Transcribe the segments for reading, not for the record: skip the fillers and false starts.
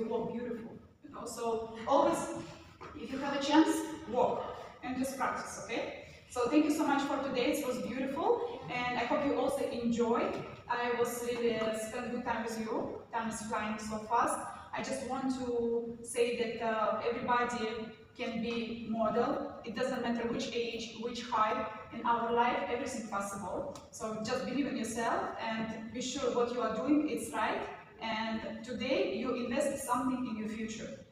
walk beautiful. You know, so always, if you have a chance, walk and just practice, okay? So thank you so much for today. It was beautiful, and I hope you also enjoyed. I was really spent good time with you. Time is flying so fast. I just want to say that everybody can be model. It doesn't matter which age, which height in our life, everything possible. So just believe in yourself and be sure what you are doing is right. And today you invest something in your future.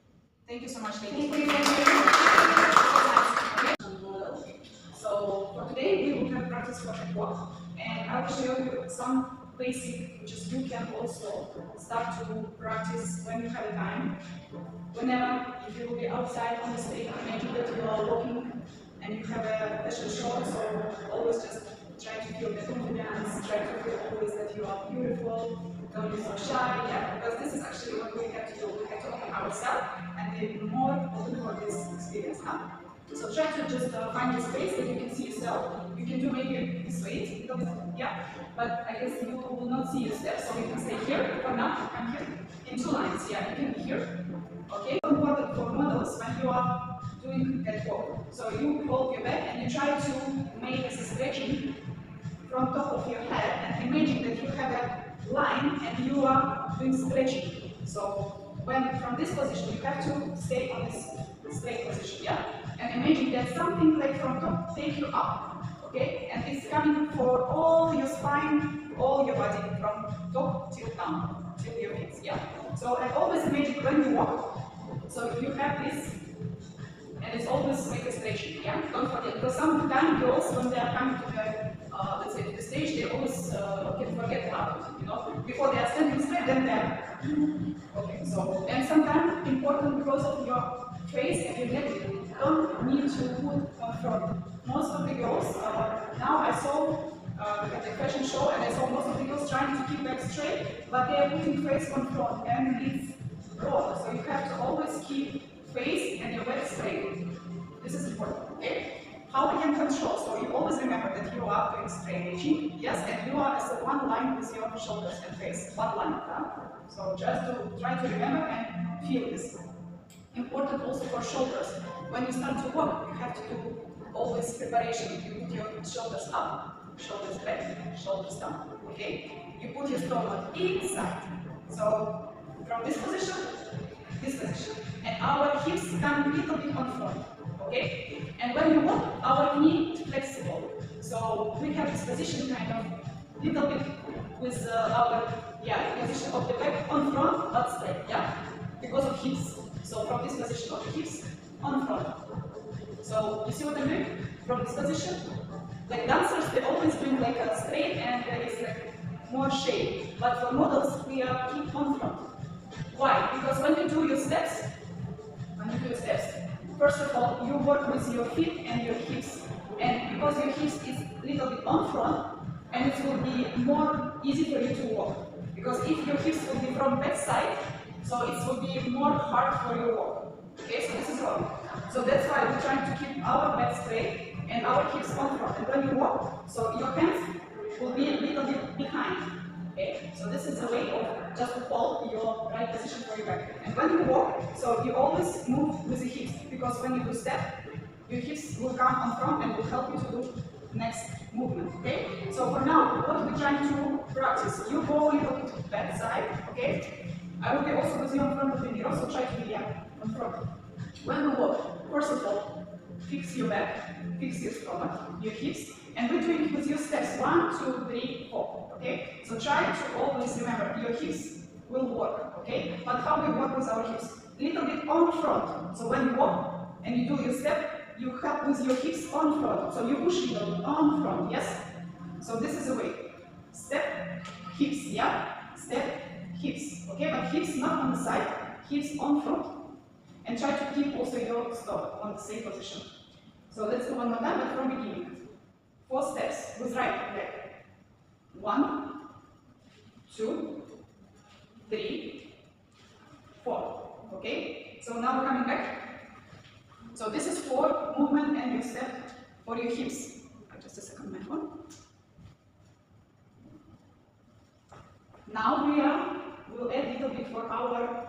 Thank you so much, ladies. Thank you. So for today we will have practice for Catwalk, and I will show you some basic which you can also start to practice when you have time. Whenever, if you will be outside on the street, imagine that you are walking and you have a fashion show, so always just try to feel the confidence, try to feel always that you are beautiful, don't be so shy, yeah, because this is actually what we have to do. We have to open ourselves and be more open for this experience. Huh? So try to just find a space that you can see yourself. You can do maybe this way, yeah, but I guess you will not see your steps, so you can stay here. For now, I'm here in two lines, yeah, you can be here. Okay, important for models when you are doing catwalk. So you hold your back and you try to make a stretching from top of your head, and imagine that you have a line and you are doing stretching. So when from this position you have to stay on this straight position, yeah? And imagine that something like from top take you up, okay? And it's coming for all your spine, all your body, from top till down, till your feet, yeah? So I always imagine when you walk, so you have this, and it's always make a stretching, yeah? Don't forget, because sometimes girls, when they are coming to the, let's say, to the stage, they always can forget about it, you know? Before they are standing straight, then they are, okay, so, and sometimes important because of your face and your neck, you don't need to put on front. Most of the girls, now I saw at the fashion show, and I saw most of the girls trying to keep back straight, but they are putting face on front, and it's wrong. So you have to always keep face and your back straight. This is important, okay? How we can control? So you always remember that you are doing straightening, yes, and you are as a one line with your shoulders and face, one line. So just to try to remember and feel this. Important also for shoulders. When you start to walk, you have to do always preparation. You put your shoulders up, shoulders back, shoulders down. Okay? You put your stomach inside. So from this position, and our hips come a little bit on front. Okay? And when you walk, our knee is flexible. So we have this position kind of little bit with our position of the back on front, but straight. Yeah, because of hips. So from this position of the hips on front. So you see what I mean? From this position, like dancers, they always bring like a straight and there is like more shape. But for models, we are keep on front. Why? Because when you do your steps, first of all, you work with your feet and your hips. And because your hips is a little bit on front, and it will be more easy for you to walk. Because if your hips will be from back side, so it will be more hard for your walk. Okay, so this is wrong. So that's why we're trying to keep our back straight and our hips on front. And when you walk, so your hands will be a little bit behind. Okay, so this is a way of just to hold your right position for your back. And when you walk, so you always move with the hips, because when you do step, your hips will come on front and will help you to do next movement. Okay, so for now, what we're trying to practice, you go a little bit to that side. Okay. I will be also with you in front of the mirror, so try to be on front. When we walk, first of all, fix your back, fix your stomach, your hips, and we're doing it with your steps 1, 2, 3, 4. Okay? So try to always remember your hips will work. Okay? But how we work with our hips? A little bit on front. So when you walk and you do your step, you help with your hips on front. So you push a little bit on front. Yes? So this is the way. Step, hips. Yeah? Step, hips, okay, but hips not on the side, hips on front. And try to keep also your stomach on the same position. So let's do one more time, but from beginning. 4 steps with right leg. 1, 2, 3, 4. Okay? So now we're coming back. So this is 4 movement and your step for your hips. Just a second, my phone. Now we'll add a little bit for our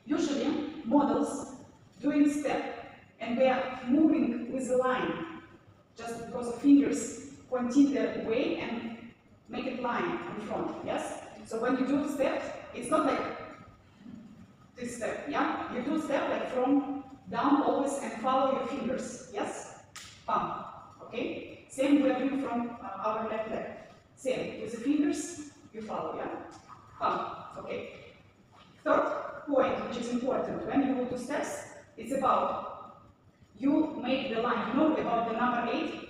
Usually, models doing step and they are moving with the line just because the fingers pointing the way and make it line in front, yes? So when you do step, it's not like this step, yeah? You do step like from down always and follow your fingers, yes? Palm, okay? Same we are doing from our left leg. Same, with the fingers, you follow, yeah? Palm, okay? Third point, which is important, when you go to steps, it's about you make the line, you know about the number 8?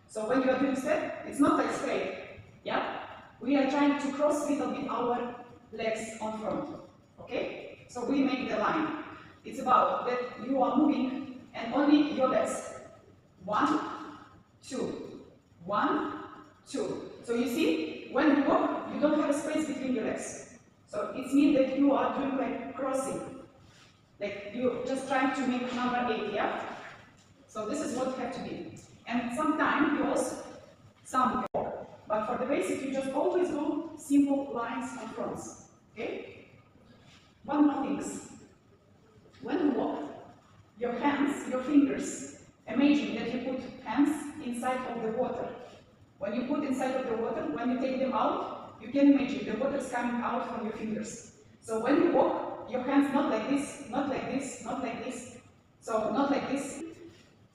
So when you are doing step, it's not like straight, yeah? We are trying to cross a little bit our legs on front, okay? So we make the line. It's about that you are moving and only your legs. 1, 2, 1, 2. So you see, when you walk, you don't have a space between your legs. So it means that you are doing like crossing. Like you're just trying to make number 8, yeah? So this is what you have to be. And sometimes you also, but for the basic, you just always do simple lines and fronts, okay? One more thing. When you walk, your hands, your fingers, imagine that you put hands inside of the water. When you put inside of the water, when you take them out, you can imagine the water is coming out from your fingers. So when you walk, your hands not like this, not like this, not like this, so not like this.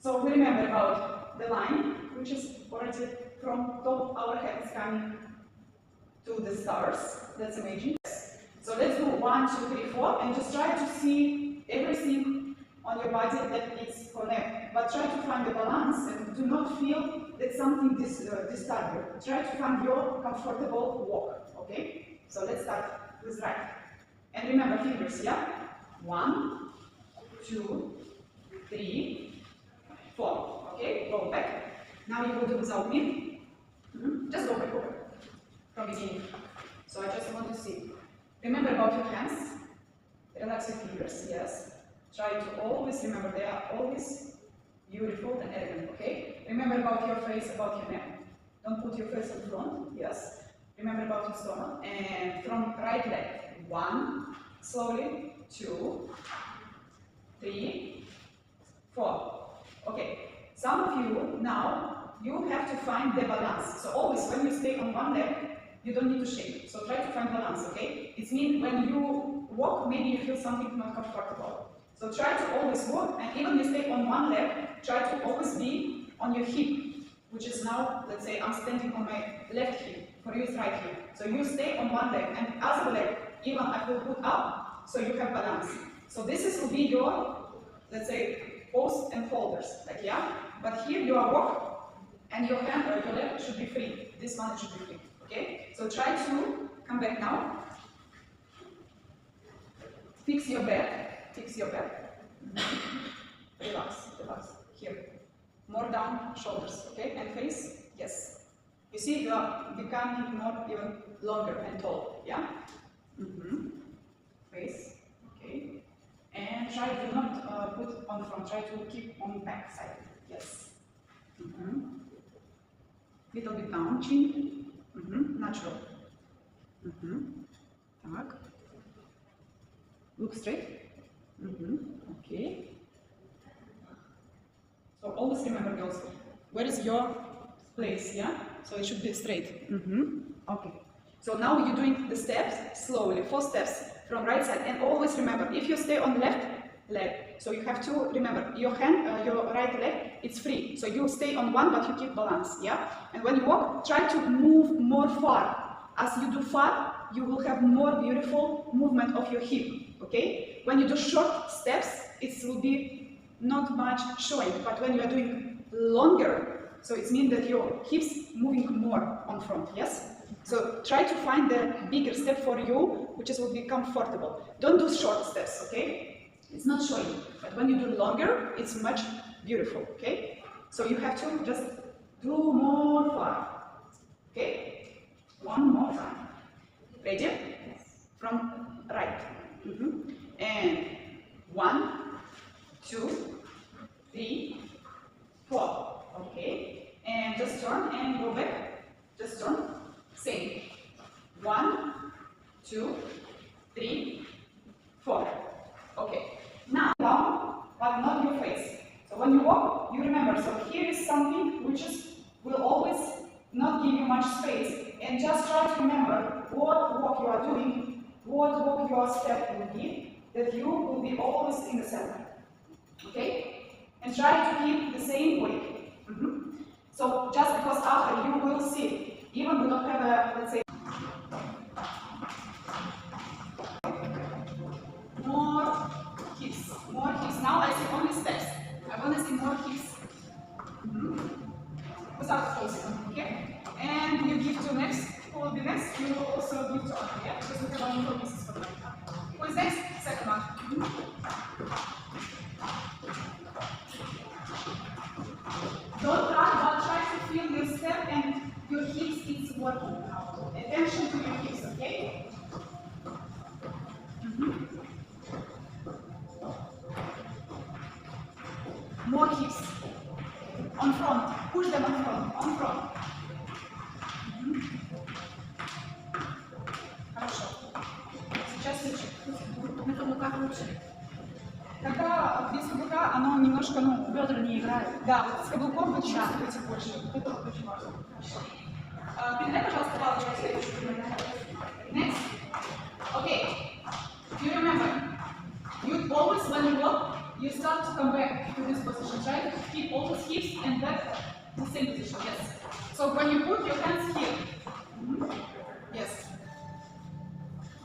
So we remember about the line, which is already from top of our heads coming to the stars. Let's imagine. So let's do 1, 2, 3, 4, and just try to see everything on your body that is connected. But try to find the balance and do not feel that something disturbs you. Try to find your comfortable walk. Okay? So let's start with right. And remember fingers, yeah? 1, 2, 3, 4. Okay? Go back. Now you will do without me. Just go back from beginning. So I just want to see. Remember about your hands. Relax your fingers, yes. Try to always remember they are always beautiful and elegant, okay? Remember about your face, about your neck. Don't put your face in front, yes. Remember about your stomach. And from right leg, 1, slowly, 2, 3, 4. Okay, some of you now, you have to find the balance. So always when you stay on one leg, you don't need to shake. So try to find balance, okay? It means when you walk, maybe you feel something not comfortable. So try to always walk, and even if you stay on one leg, try to always be on your hip, which is now, let's say I'm standing on my left hip, for you it's right hip. So you stay on one leg, and other leg, even I will put up, so you have balance. So this will be your, let's say, post and folders, like yeah? But here you are walk, and your hand or your leg should be free. This one should be free, okay? So try to come back now. Fix your back, fix your back. Relax, relax, here. More down, shoulders, okay? And face, yes. You see, you are becoming more even longer and tall, yeah? Face, okay? And try to not put on front, try to keep on back side, yes. Little bit down, chin, natural. Так. Look straight. Okay. So always remember, girls, where is your place, yeah? So it should be straight. Okay. So now you're doing the steps slowly, 4 steps from right side, and always remember, if you stay on left leg, so you have to remember your hand, your right leg, it's free. So you stay on one, but you keep balance, yeah? And when you walk, try to move more far. As you do far, you will have more beautiful movement of your hip, okay? When you do short steps, it will be not much showing, but when you are doing longer, so it means that your hips moving more on front, yes? So try to find the bigger step for you, which will be comfortable. Don't do short steps, okay? It's not showing, but when you do longer, it's much beautiful, okay? So you have to just do more far, okay? One more time. Ready? Yes. From right. And 1, 2, 3, 4. Okay. And just turn and go back. Just turn. Same. 1, 2, 3, 4. And just try to remember what walk you are doing, what walk your step will be, that you will be always in the center. Okay? And try to keep the same weight. So just because after you will see, even we don't have a, let's say, more hips, more hips. Now I see only steps. I want to see more hips. Without forcing, okay? And you give to next, who will be next? You will also give to other, yeah? Because we have only 4 pieces for right now. Who is next? Second one. Don't run, but try to feel your step and your hips is working now. Attention to your hips, okay? More hips. On front. Push them on front. On front. Хорошо. Сейчас лучше. На каблуках лучше. Когда без каблука оно немножко, ну, Бедра не играют. да, вот с каблуком вы чувствуете больше. Это вот очень важно. Передай, пожалуйста, палочку следующую. Next. Okay. Do you remember? You always, when you walk, you start to come back to this position, right? Keep all the hips and back to the same position, yes. So when you put your hands here, yes.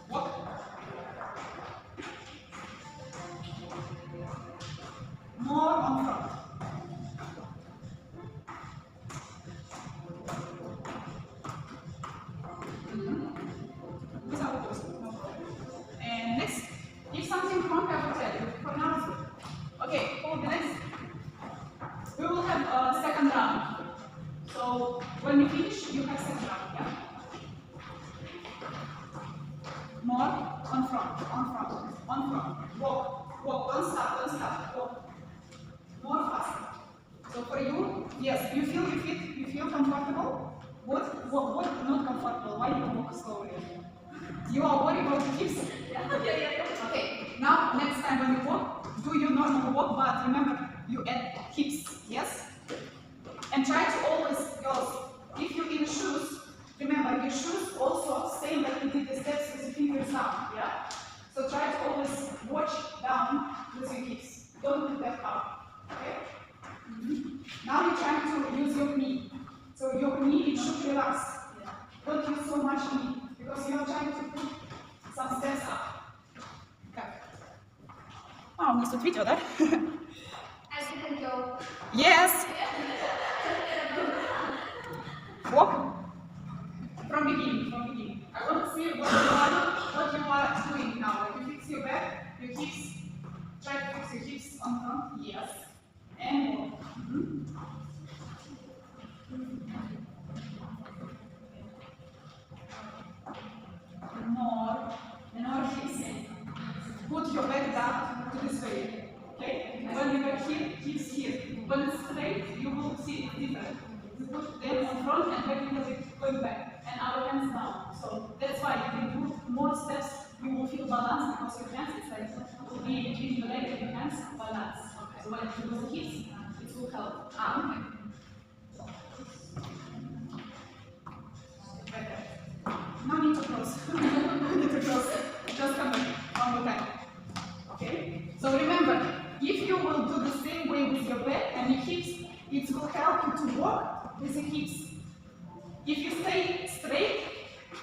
Walk. More on front. Without those, no problem. And next, if something wrong, I will tell you. For now, it's good. Okay, for the next, we will have a second round. So when we finish, you have second round, yeah? More on front, on front, on front. Walk, walk, don't stop, walk. More faster. So for you, yes, you feel your feet, you feel comfortable? What not comfortable? Why you walk slowly? You are worried about the hips? Okay, now next time when you walk, do your normal walk, but remember, you add hips, yes? And try to always, girls, if you're in shoes, remember your shoes also same like you did the steps with your fingers down, yeah? So try to always watch down with your hips. Don't put them up, okay? Now you're trying to use your knee. So your knee, it should relax. Don't use so much knee, because you're trying to put some steps up. Как? У нас тут видео, да? I didn't go. Yes! Walk. From beginning. I want to see what you are doing now. Like you fix your back, your hips. Try to fix your hips on front. Yes. And walk. More hips. Put your back down to this way. Okay? When you are here, hips here. When it's straight, you will see it different. You put them on front and back a little bit going back. And our hands down. So that's why if you do more steps, you will feel balance because your hands is like will be between the leg and your hands balance. So when you do the hips, it will help. Okay. Better. No need to close. No need to close. Just come back one more time. Okay? So remember, if you will do the same way with your back and your hips, it will help you to walk with the hips. If you stay straight,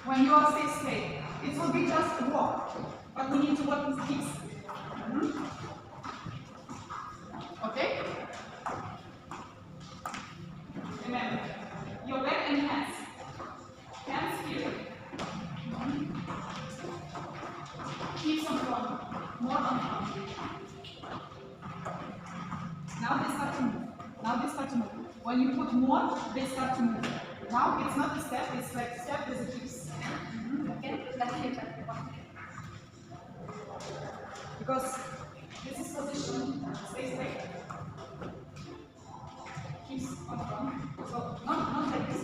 when you are stay straight, it will be just a walk. But we need to work with the hips. Okay? Remember, your back and hands. Hands here. Hips on front. More on front. Now they start to move. When you put more, they start to move. Now it's not a step, it's like step with the hips. Okay? Because this is position, stay straight. Hips on front. So not like this.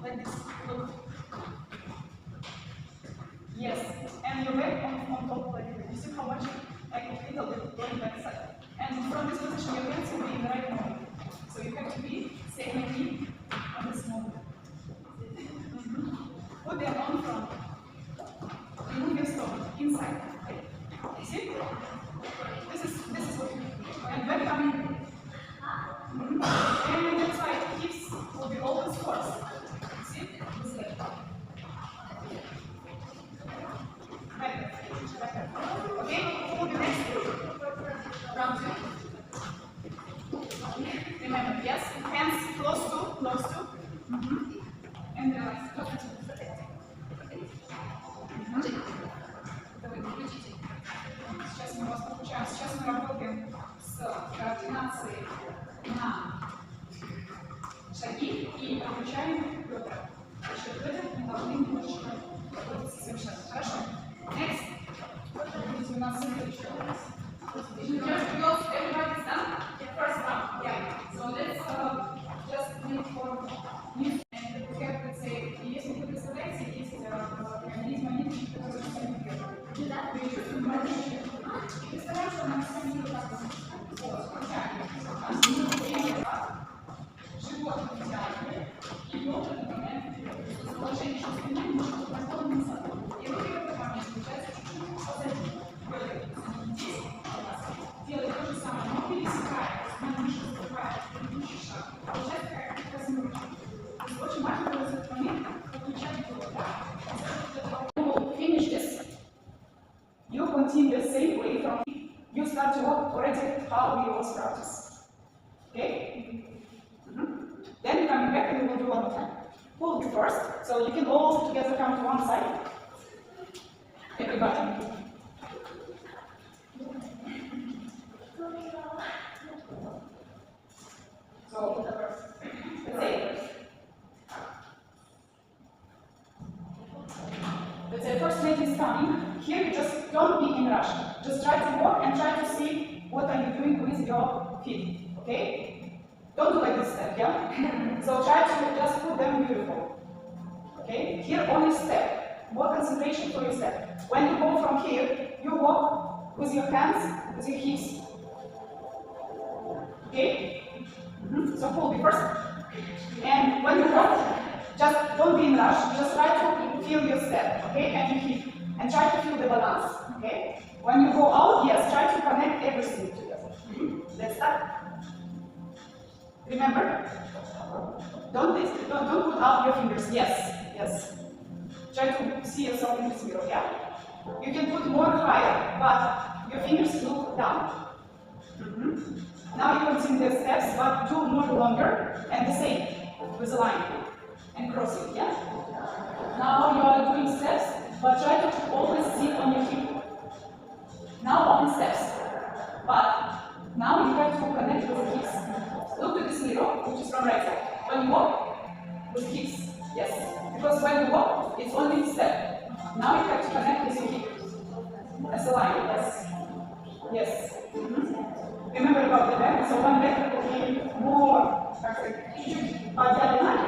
Like this. Look. Yes. And your back on top like this. You see how much? Like a little bit going back side. And from this position, your hands will be in the right moment. So you have to be staying on this moment. inside. You see? This is what you do. And when coming, and that's why hips will be always first. See? This leg. Okay, for the next round two. Remember, yes, hands close to. And relax. Сейчас мы вас получаем. Сейчас мы работаем с координацией на шаги и включаем бедра. Еще бедра мы должны немножечко работать совершенно. Хорошо? Next. Видите, у нас следующее. Everybody's done? First round, yeah. So let's just wait for news and we have, let's say, если вы представляете, есть механизм, который все не делает. Вы чувствуете большие. И представляем, что нам все не так. Вот, включаем. Живот вытягиваем. И в этот момент положение спины немножко наклонно назад. И руки в этот момент получается чуть-чуть позади. Здесь делаем то же самое, но пересекаем. Немножко закрываем предыдущий шаг. Получается как разминка. То есть очень важно в этот момент подключать его. To finish this, you continue the same way from you start to work already how we always practice. Okay? Then you come back and we will do one more time. Pull it first, so you can all together come to one side. Everybody. So, let's say first leg is coming. Here you just don't be in rush. Just try to walk and try to see what are you doing with your feet. Okay? Don't do like this step, yeah? So try to just put them beautiful. Okay? Here only step. More concentration for your step. When you go from here, you walk with your hands, with your hips. Okay? So pull me first. And when you walk, just don't be in rush. Just try to feel your step, okay? And your hip. And try to feel the balance, okay? When you go out, yes, try to connect everything together. Let's start. Remember, don't put out your fingers. Yes. Try to see yourself in this mirror, yeah? You can put more higher, but your fingers look down. Now you continue the steps, but do more longer and the same with the line and crossing, yeah? Now you are doing steps, but try to always sit on your hip. Now only steps, but now you have to connect with the hips. Look to this mirror, which is from right side. When you walk, with hips, yes. Because when you walk, it's only step. Now you have to connect with your hip. As a line, yes. Remember about the back, so one leg will be more, чуть-чуть по диагонали,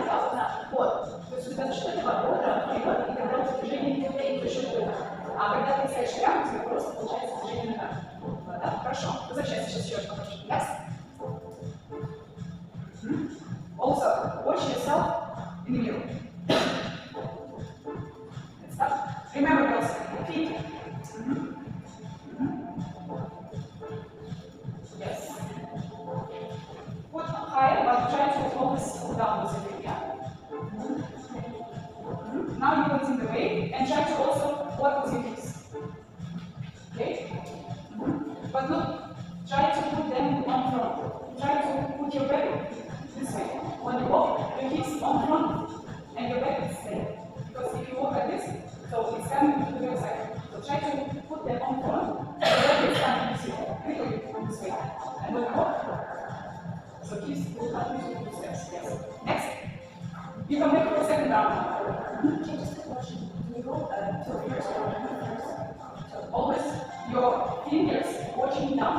вот. То есть достаточно подбора, вперед, и когда движение выше вперед. А когда ты стоишь прямо, тебе просто получается движение назад. Да? Хорошо. Возвращайся сейчас еще раз. Yes? Also, watch yourself in the mirror. Let's start. Remember girls, feet. Yes. Put higher, but try to always pull down with your feet. Yeah. Now you put in the way and try to also work with your hips. Okay? But look, try to put them on front. Try to put your back this way. When you walk, your hips on front and your back is straight. Because if you walk like this, so it's coming to the other side. So try to put them on front. Your back is coming this way. This way. And when you walk, so hips will help you to do steps. Yes. Next. You come back for a second round. Just a question. Do you go to the first round? Always your fingers watching down.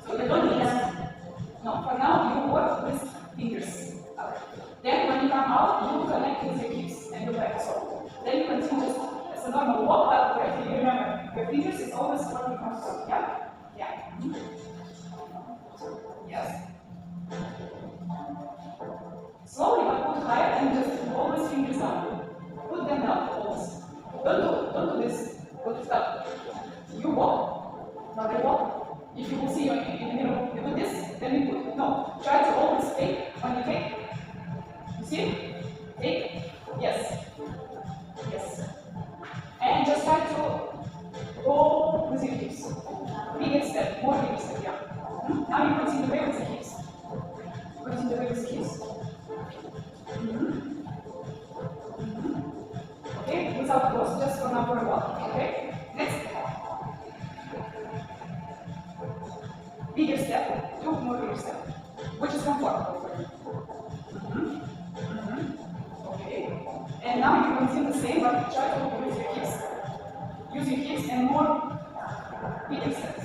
So you don't need that. No, for now you work with fingers. Then when you come out, you connect with your hips and your back. So then you continue just as a normal walk, but remember, your fingers is always what you come to. Yeah? Yeah. Yes. Slowly, but put higher and just always fingers down. Put them down, always. Don't do this. Put stop. You walk, now you walk. If you will see in the mirror, you do this, then you put, no. Try to always take when you take. You see? Take, yes. Yes. And just try to go with your hips. Bigger step, more bigger step, yeah. Now you continue the way with the hips. Continue the way with the hips. Okay, without pause, just for now for a while. Okay? Next. Bigger step, two more bigger step, which is comfortable for you. Okay. And now you continue the same, but try to use your hips. Use your hips and more bigger steps.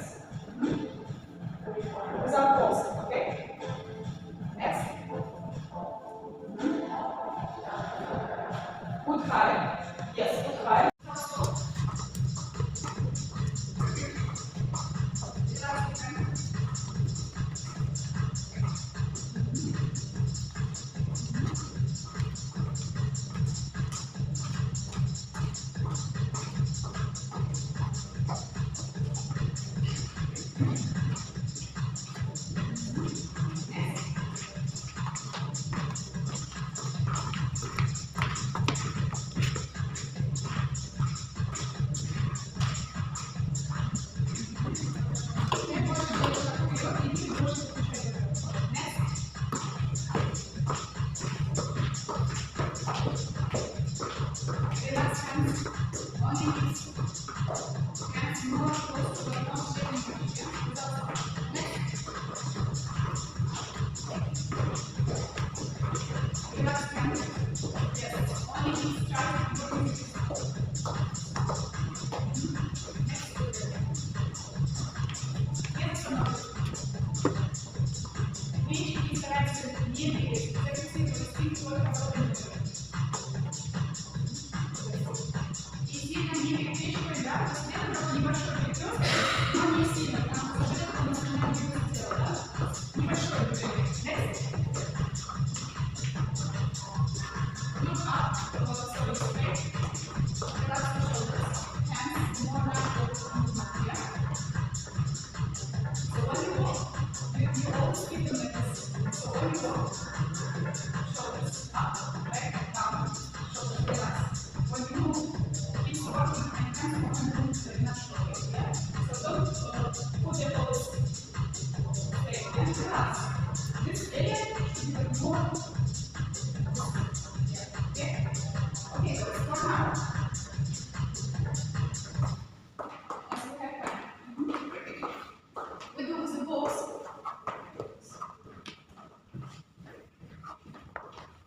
Without pause, okay? Next. Put high. Yes, put high.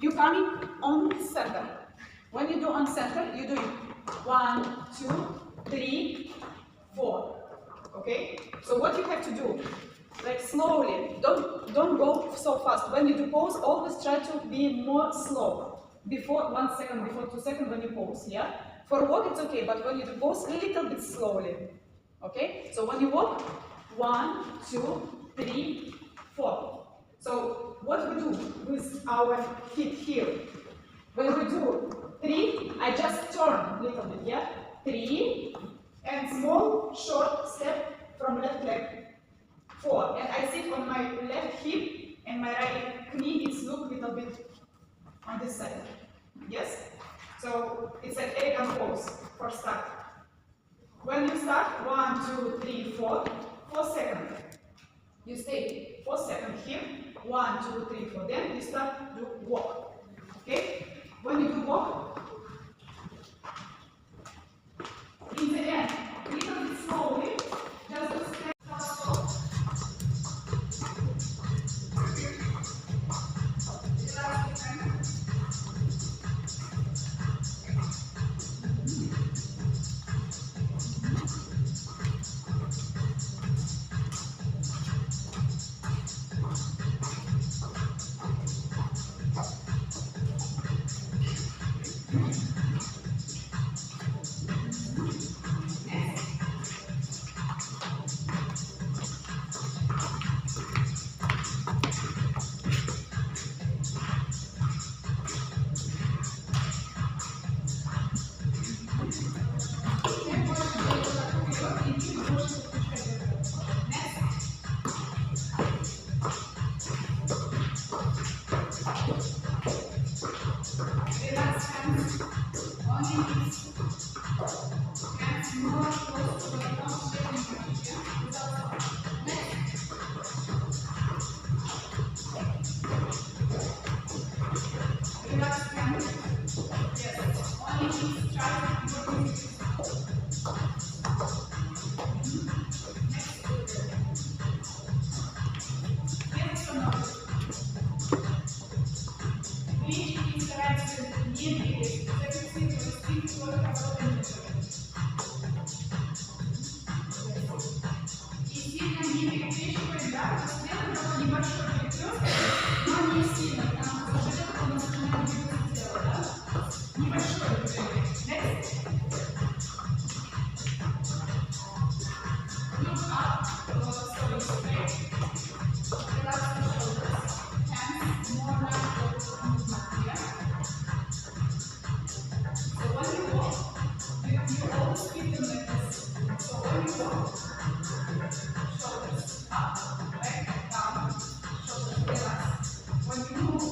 You coming on center. When you do on center, you do 1, 2, 3, 4. Okay? So what you have to do, like slowly, don't go so fast. When you do pause, always try to be more slow. Before 1 second, before 2 seconds when you pause, yeah? For walk it's okay, but when you do pause, a little bit slowly. Okay? So when you walk, 1, 2, 3, 4. So what we do with our feet here? When we do 3, I just turn a little bit, yeah? 3, and small, short step from left leg. 4, and I sit on my left hip, and my right knee is look a little bit on this side. Yes? So it's an elegant pose for start. When you start, 1, 2, 3, 4, 4 seconds. You stay 4 seconds here. 1, 2, 3, 4. Then you start to walk. Okay? When you do walk, in the end, a little bit slowly, just to step fast. да, just делаем такой небольшой перекресток, но не сильно, потому что уже это у нас начинает двигаться тело, да? Небольшое движение. Next. Look up, slowly straight. Relax the shoulders. Hands more like the movement here. So when you walk, you always keep them like this. So when you walk, shoulders up, back, down, shoulders relax. When you move,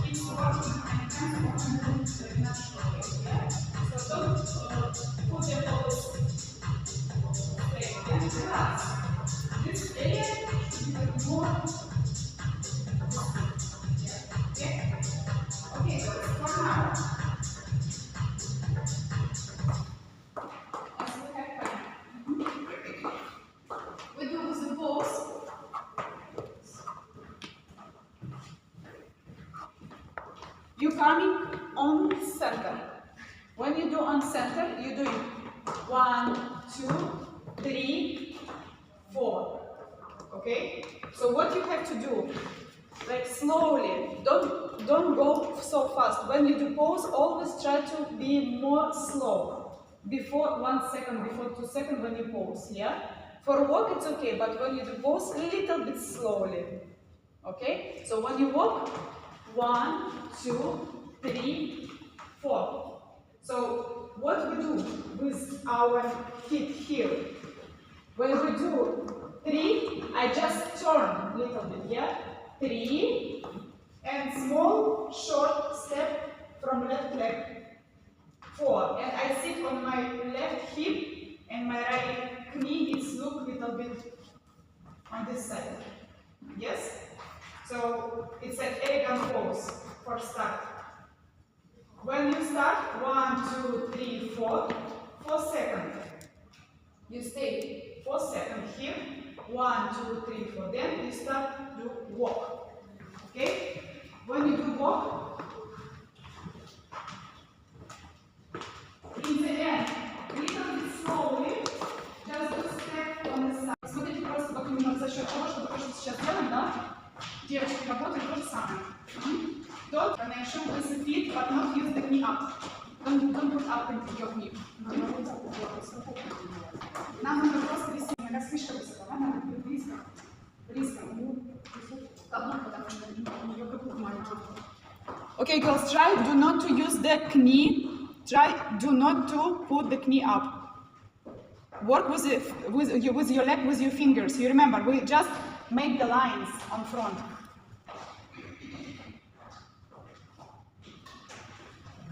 keep working and hands moving like naturally. Yeah? So don't put them always straight. Yeah? Relax. This area should be like more. Yeah? Okay, so for now. We do the pose. You coming on center. When you do on center, you do 1, 2, 3, 4. Okay? So what you have to do, like slowly, don't go so fast. When you do pose, always try to be more slow. Before 1 second, before 2 seconds when you pose, yeah? For walk it's okay, but when you do pose, a little bit slowly. Okay? So when you walk, 1, 2, 3, 4. So what we do with our feet here? When we do 3, I just turn a little bit, yeah? 3, and small, short step from left leg. 4, and I sit on my left hip, and my right knee is look a little bit on this side. Yes? So it's an elegant pose for start. When you start, 1, 2, 3, 4, 4 seconds. You stay 4 seconds here. 1, 2, 3, 4. Then you start to walk. Okay? When you do walk, in the end, little bit slowly, just do step on the side. Смотрите просто как именно за счет того, что то, что сейчас делаем, да? Девочки работают то же самое. Don't connection with the feet, but not use the knee up. Don't put up your knee. Нам нужно просто вести, нога слишком высоко, надо быть близко. Близко. Каблук, потому что у нее каблук маленький. Okay, girls, try do not to use the knee. Try do not to put the knee up. Work with your leg, with your fingers. You remember, we just make the lines on front.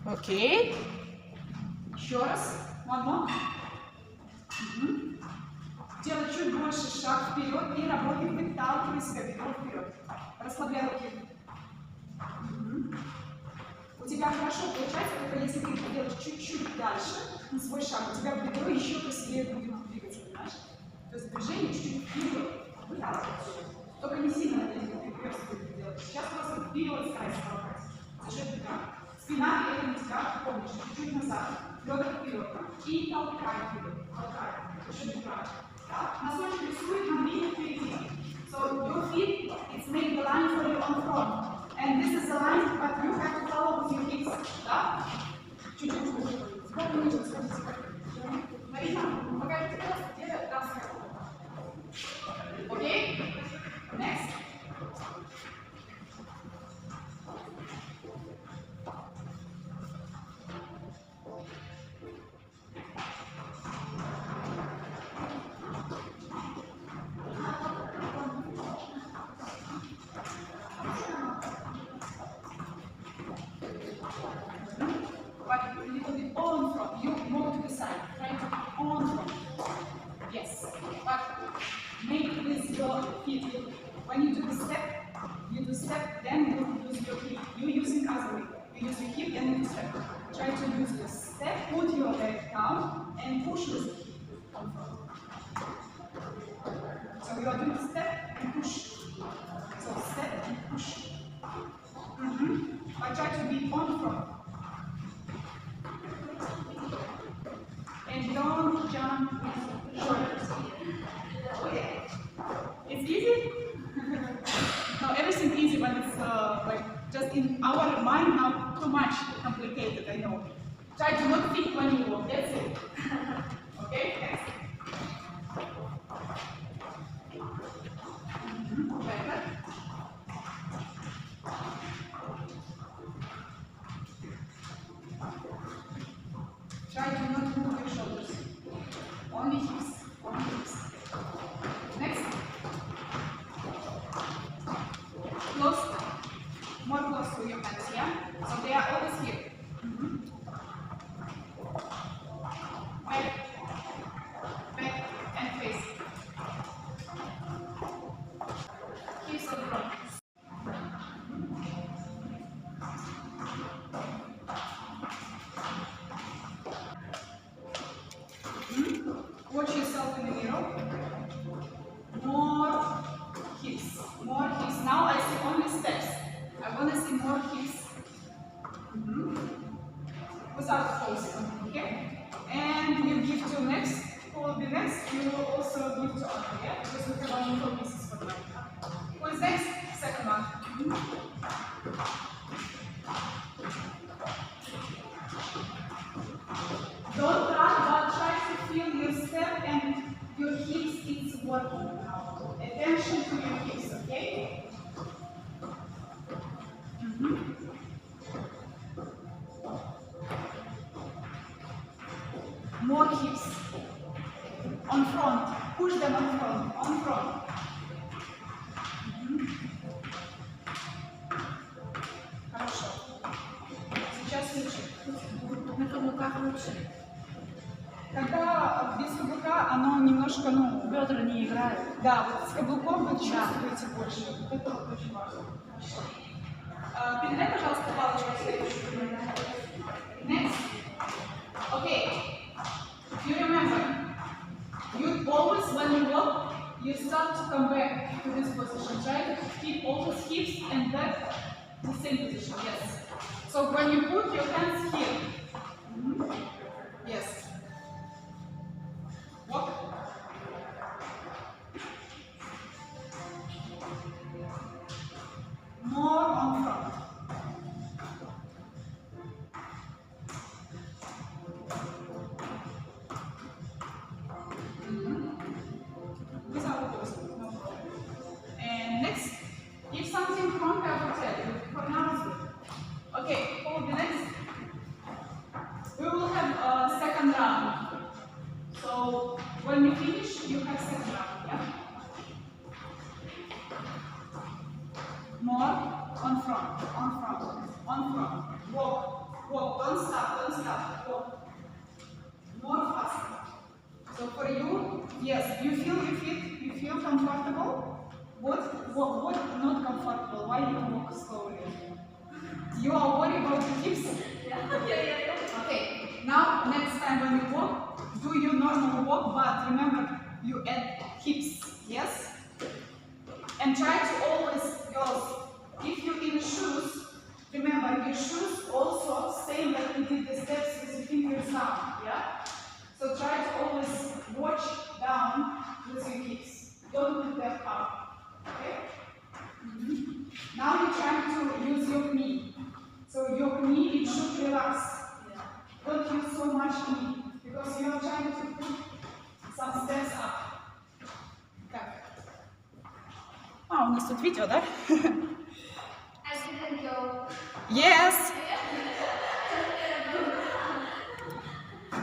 Okay. Еще раз. One more. Делай чуть больше шаг вперед и работай, выталкивай себя бедром вперед. Расслабляй руки. У тебя хорошо получается, только если ты делаешь чуть-чуть дальше на свой шаг, у тебя бедро еще посильнее будет двигаться, понимаешь? То есть движение чуть-чуть вперед. Выталкивай. Только не сильно перекресток делать. Сейчас просто вперед старайся толкать. За счет бедра. Спина это не тебя, помнишь, чуть-чуть назад. Бедра вперед. И толкай вперед. Толкай. За счет бедра. Носочек рисует нам линию впереди. So your feet, it's make the line for you on front. And this is the line, but you have to follow with your hips. Да? Чуть-чуть. Марина, покажите, где дамская. Окей? Next. When you do the step, then you use your hip. You using other way. You use your hip and you step. Try to use your step, put your leg down, and push with the hip on front. So you are doing step and push. So step and push. But try to be on front. And don't jump with shoulders. Okay. It's easy. Try to not think when you walk. That's it. Okay, next. Better. Try to not move your shoulders. Only hips. Only hips. Next. Close. More close to your hands, yeah? So they are always here. Back. Back and face. Hips on front. Watch yourself in the mirror. More hips. More hips. Now I see only steps. I want to see more hips. Without forcing. Okay? And you give to next. Who will be next? You will also give to other. Yeah? Because we have only 4 pieces for now. Who is next? Second one. Don't run, but try to feel your step and your hips. It's working now. Attention to your hips, okay? More hips. On front. Push them on front. On front. Хорошо. Сейчас лучше. На каблуках лучше. Когда без каблука оно немножко, ну, Бедра не играют. да, вот с каблуком вы чувствуете больше. Это вот очень важно. Передай, пожалуйста, палочку в следующую. Next. Okay. You remember, you always, when you walk, you start to come back to this position. Try to keep always hips and back the same position. Yes. So when you put your hands here, yes. Walk. More on front. Without posing, no problem. And next, if something wrong, I will tell you. For now, it's good. Okay, for the next, we will have a second round. So when you finish, you have second round, yeah? More on front, on front, on front. Walk, walk, don't stop, walk. More faster. So for you, yes, you feel your feet, you feel comfortable. What not comfortable? Why you walk slowly? You are worried about the hips? Yeah. Okay, now next time when you walk, do your normal walk, but remember you add hips, yes? And try to always, girls, if you're in shoes, remember your shoes also same like we did the steps with your fingers down, yeah? So try to always watch down with your hips. Don't put them up, okay? Now you're trying to use your knee. So your knee, it should relax. Don't use so much knee, because you are trying to put some steps up. Так. У нас тут видео, да? I didn't go. Yes!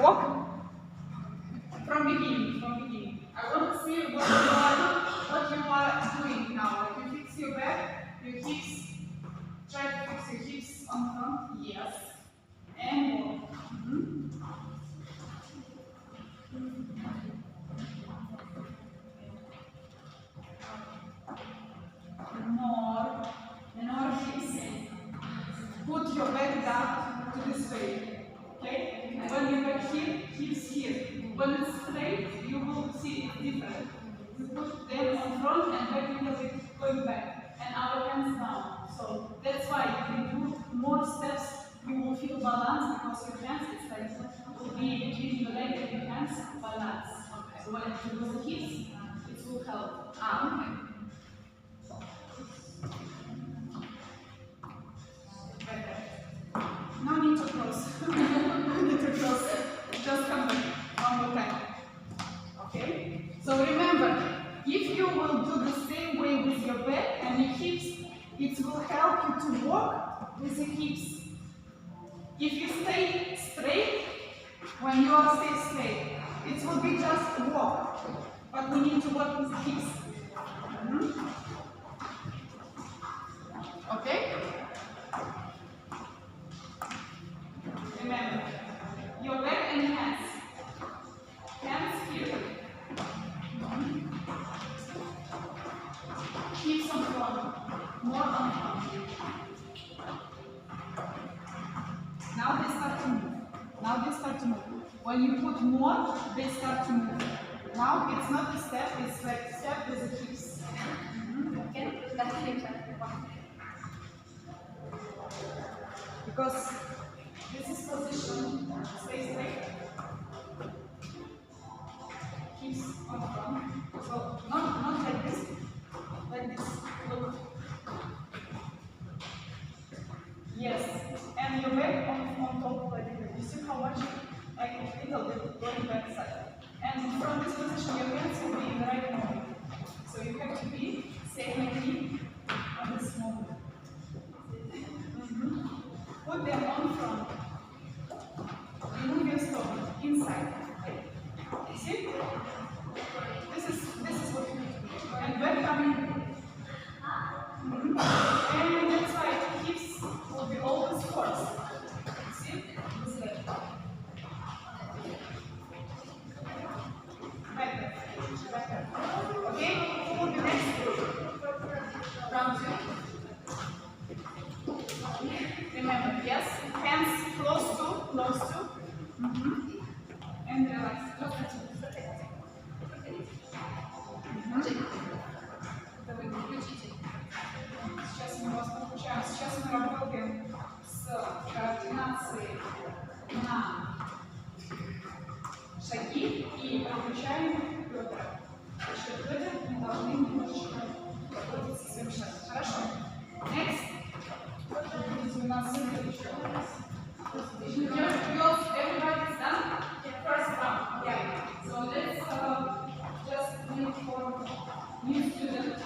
Walk. From beginning. I want to see what you are doing now. Like you fix your back, your hips. Try to fix your hips on front. Yes. And walk. More hips. Put your back down to this way. Okay? When you back here, hips here. When it's straight, you will see it's different. We put them on front and back a little bit going back. And our hands down. So that's why you can do more steps. You will feel balance because your hands, it's like, will be between your leg and your hands, balance. Okay. So when you do the hips, it will help. Okay. Better. No need to close. So remember, if you will do the same way with your back and your hips, it will help you to walk with the hips. If you stay straight, when you are stay straight, it will be just walk, but we need to work with the hips. Okay? Remember, your leg and hands. Hands here. Hips on front, more on front. Now they start to move. Now they start to move. When you put more, they start to move. Now it's not a step, it's like step with the hips. Because this is position, stay straight. Hips on front. So not like this. Like this. Look. Yes. And your back on top like this. You see how much? Like a little bit going back side. And from this position, your hands will be in the right moment. So you have to be same like me on this moment. Put them on front. Remove your stomach inside. You see? This is what you need to do. And back coming. And that's why hips will be always first. See? This leg. Back there. Okay? Who will be next? Round two. Remember, yes? Hands close to. And relax. Сейчас мы вас подключаем. Сейчас мы работаем с координацией на шаги и подключаем бедра. Счет бедер мы должны немножечко работать со своим шагом. Хорошо. Next. У нас следующий. Girls, everybody's done? First round. Yeah. So let's just wait for new student.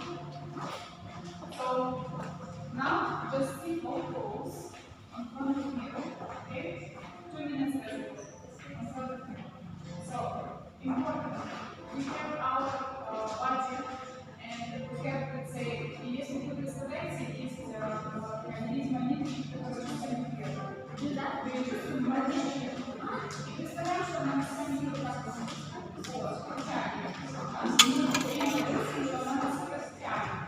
So now just sit all pose in front of you. Okay? 2 minutes left in front of you. So important. We have our body and we have, let's say, если вы представляете, есть механизм магнитики, который чувствуем вверх. Вы чувствуем магнитики. И представляем, что нам с вами идет так. Вот, протягиваем. А нас растягиваем.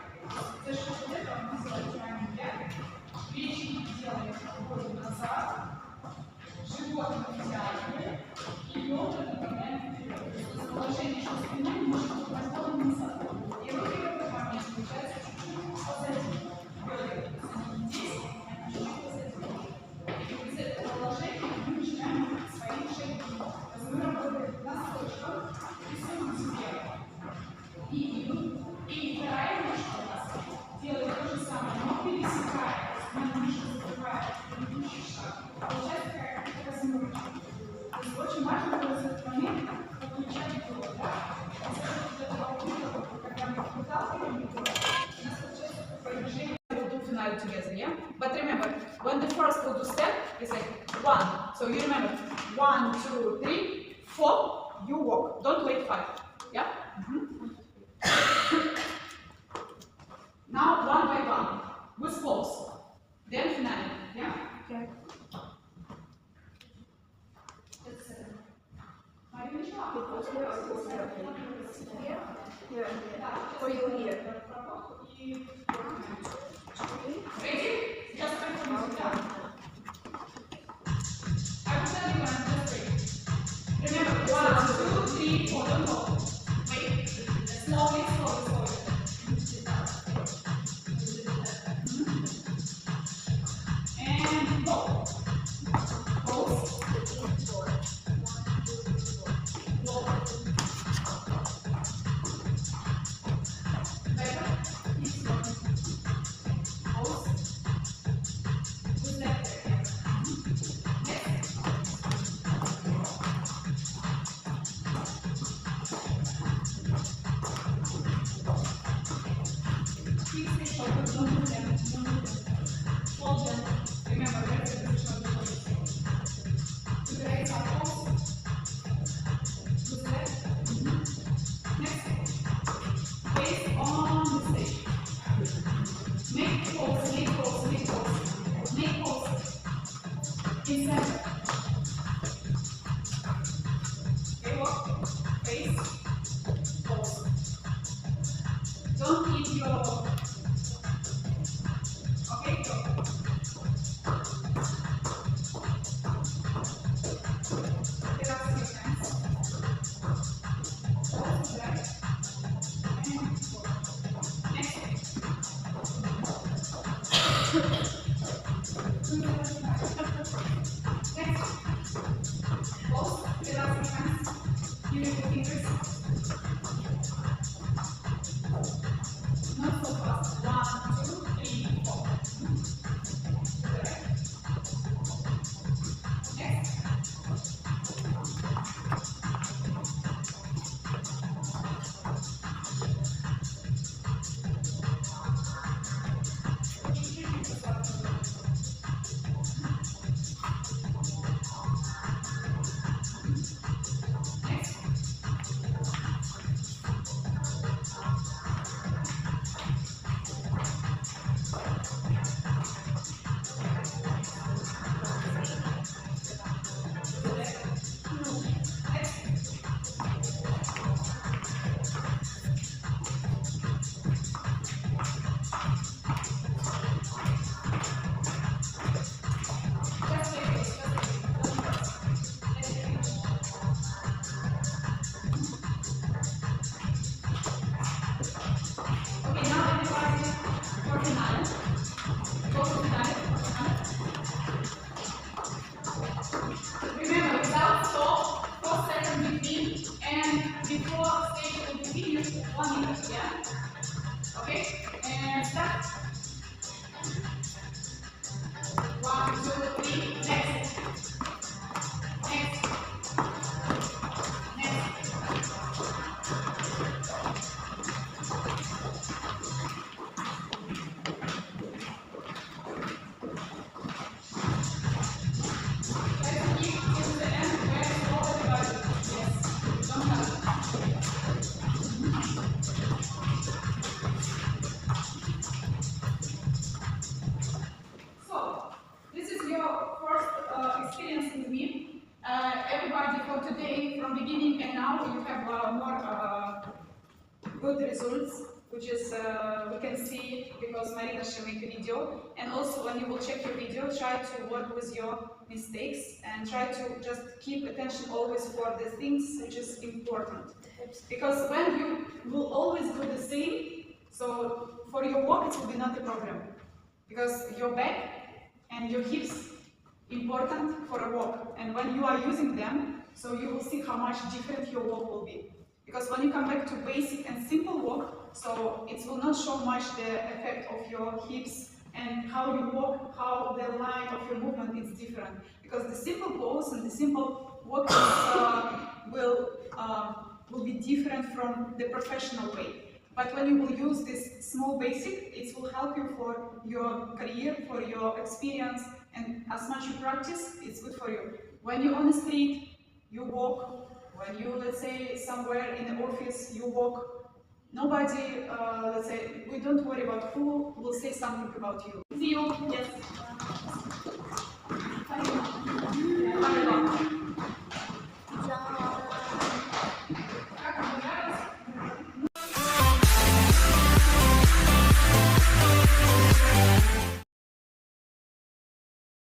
За счет этого мы заключаем вверх. Плечи делаем уходим назад. Живот мы втягиваем. И бедра направляем вперед. Положение, что спина немножко разгонена назад. И руки в этот момент включаются чуть-чуть позади. Бедра здесь, а чуть-чуть позади. И из этого положения мы начинаем свои шаги. То есть мы работаем на сточках, рисуем вверх. И вторая ножка у нас делает то же самое, но пересекает. То есть она немножко закрывает предыдущий шаг. Получается как размерчик. То есть очень важно было в этот момент подключать бедра. Когда мы выталкиваем бедра, у нас получается такое движение. We'll do finale together, yeah? But remember, when the first will do step, it's like 1. So you remember, 1, 2, 3, 4, you walk. Don't wait 5. Yeah? Now, one by one, with pause. Then finale. Yeah? Okay. For you here. Ready? Just wait for me to done. I will tell you when I'm just ready. Remember, 1, 2, 3, 4, don't go. Wait. Slowly. And go. Pause. Go. Better. Keep going. go. Okay, go. Get up to your hands. Hold back. And go. Next. Next. Pulse. Get up your hands. Use your fingers. Not so fast. 1, 2, 3, 4. Next. Remember, without stop, 4 seconds between, and before stage will be finished, 1 minute, yeah? Okay? And start. 1, 2, 3, next. Next. So, this is your first experience with me. Everybody for today, from beginning and now, you have more good results, which is we can see because Marina should make a video. And also, when you will check your video, try to work with your mistakes and try to just keep attention always for the things which is important. Because when you will always do the same, so for your walk it will be not a problem. Because your back and your hips important for a walk, and when you are using them, so you will see how much different your walk will be. Because when you come back to basic and simple walk, so it will not show much the effect of your hips and how you walk, how the line of your movement is different. Because the simple pose and the simple walk will be different from the professional way. But when you will use this small basic, it will help you for your career, for your experience, and as much you practice, it's good for you. When you're on the street, you walk. When you, let's say, somewhere in the office, you walk. Nobody, let's say, we don't worry about who will say something about you. See you, yes.